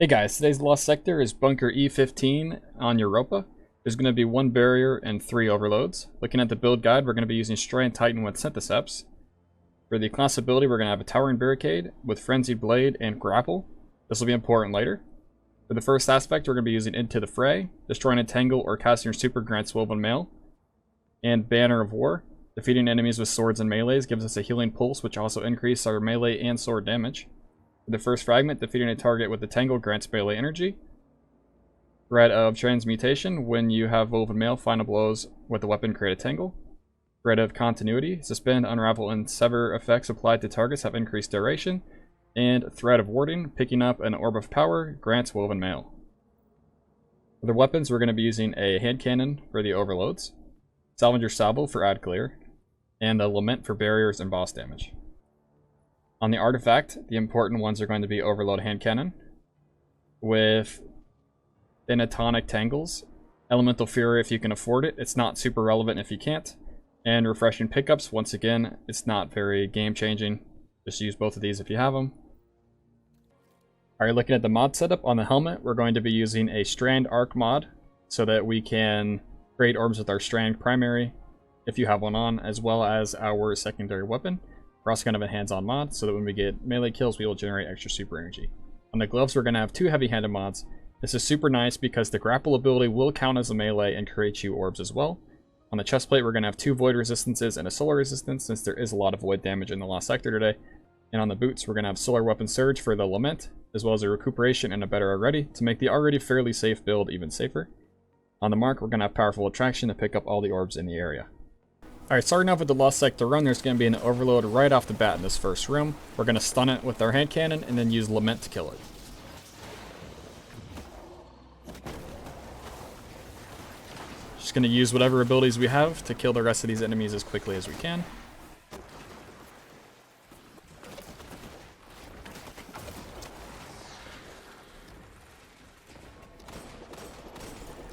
Hey guys, today's lost sector is bunker E15 on Europa. There's going to be one barrier and 3 overloads. Looking at the build guide, we're going to be using Stray and Titan with Syntheseps. For the class ability, we're going to have a Towering Barricade with Frenzied Blade and Grapple. This will be important later. For the first aspect, we're going to be using Into the Fray. Destroying a Tangle or casting your super grants Woven Mail. And Banner of War. Defeating enemies with swords and melees gives us a healing pulse, which also increases our melee and sword damage. For the first fragment, defeating a target with the Tangle grants melee energy. Thread of Transmutation, when you have Woven Mail, final blows with the weapon create a Tangle. Thread of Continuity, suspend, unravel, and sever effects applied to targets have increased duration. And Thread of Warding, picking up an Orb of Power, grants Woven Mail. For the weapons, we're going to be using a Hand Cannon for the overloads, Salvager Sabel for Ad Clear, and a Lament for barriers and boss damage. On the artifact, the important ones are going to be Overload Hand Cannon with Inatonic Tangles, Elemental Fury if you can afford it. It's not super relevant if you can't. And Refreshing Pickups, once again, it's not very game changing. Just use both of these if you have them. Alright, looking at the mod setup on the helmet, we're going to be using a Strand Arc mod so that we can create orbs with our Strand primary if you have one on, as well as our secondary weapon. We're also going to have a hands-on mod, so that when we get melee kills, we will generate extra super energy. On the gloves, we're going to have 2 heavy-handed mods. This is super nice because the grapple ability will count as a melee and create you orbs as well. On the chest plate, we're going to have 2 void resistances and a solar resistance, since there is a lot of void damage in the lost sector today. And on the boots, we're going to have solar weapon surge for the lament, as well as a recuperation and a better already to make the already fairly safe build even safer. On the mark, we're going to have powerful attraction to pick up all the orbs in the area. Alright, starting off with the Lost Sector run, there's going to be an overload right off the bat in this first room. We're going to stun it with our hand cannon and then use Lament to kill it. Just going to use whatever abilities we have to kill the rest of these enemies as quickly as we can.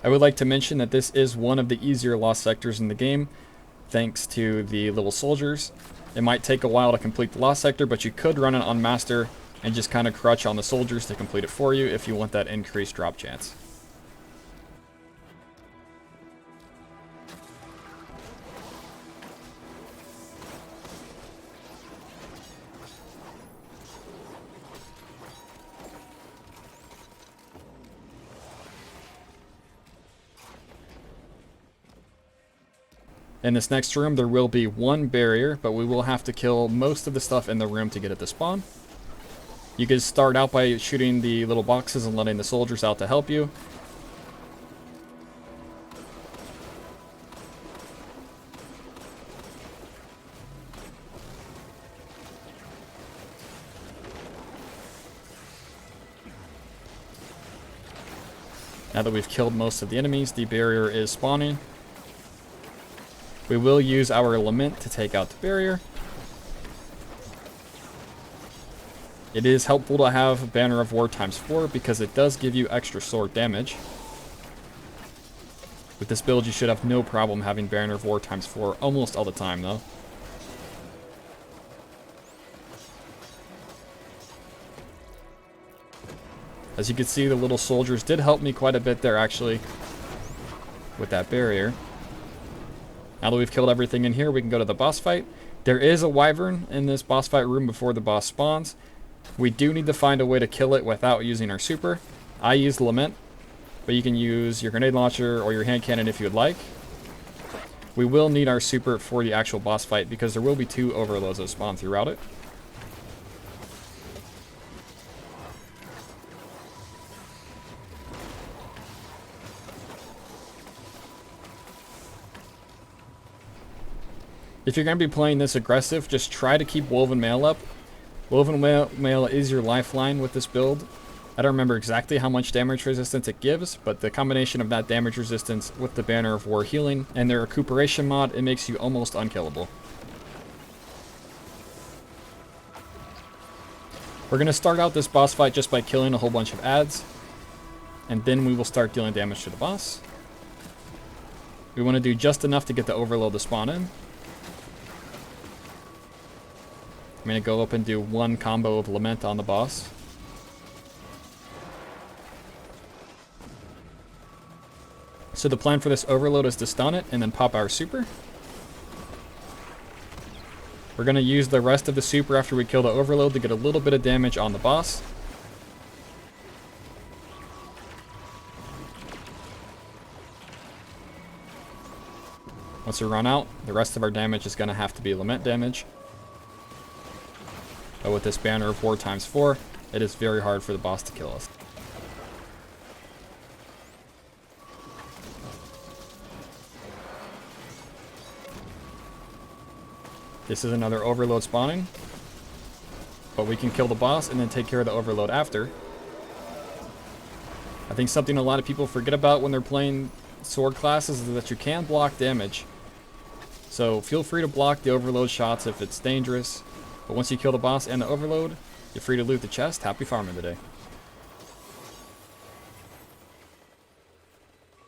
I would like to mention that this is one of the easier Lost Sectors in the game, thanks to the little soldiers. It might take a while to complete the Lost Sector, but you could run it on Master and just kind of crutch on the soldiers to complete it for you if you want that increased drop chance. In this next room, there will be 1 barrier, but we will have to kill most of the stuff in the room to get it to spawn. You can start out by shooting the little boxes and letting the soldiers out to help you. Now that we've killed most of the enemies, the barrier is spawning. We will use our Lament to take out the barrier. It is helpful to have Banner of War ×4 because it does give you extra sword damage. With this build, you should have no problem having Banner of War ×4 almost all the time, though. As you can see, the little soldiers did help me quite a bit there, actually, with that barrier. Now that we've killed everything in here, we can go to the boss fight. There is a wyvern in this boss fight room before the boss spawns. We do need to find a way to kill it without using our super. I use Lament, but you can use your grenade launcher or your hand cannon if you would like. We will need our super for the actual boss fight because there will be 2 overloads that spawn throughout it. If you're going to be playing this aggressive, just try to keep Woven Mail up. Woven Mail is your lifeline with this build. I don't remember exactly how much damage resistance it gives, but the combination of that damage resistance with the Banner of War healing and their recuperation mod, it makes you almost unkillable. We're going to start out this boss fight just by killing a whole bunch of ads, and then we will start dealing damage to the boss. We want to do just enough to get the overload to spawn in. I'm going to go up and do 1 combo of Lament on the boss. So the plan for this overload is to stun it and then pop our super. We're going to use the rest of the super after we kill the overload to get a little bit of damage on the boss. Once we run out, the rest of our damage is going to have to be lament damage. But with this banner of war times 4, it is very hard for the boss to kill us. This is another overload spawning, but we can kill the boss and then take care of the overload after. I think something a lot of people forget about when they're playing sword classes is that you can block damage. So feel free to block the overload shots if it's dangerous, but once you kill the boss and the overload, you're free to loot the chest. Happy farming today.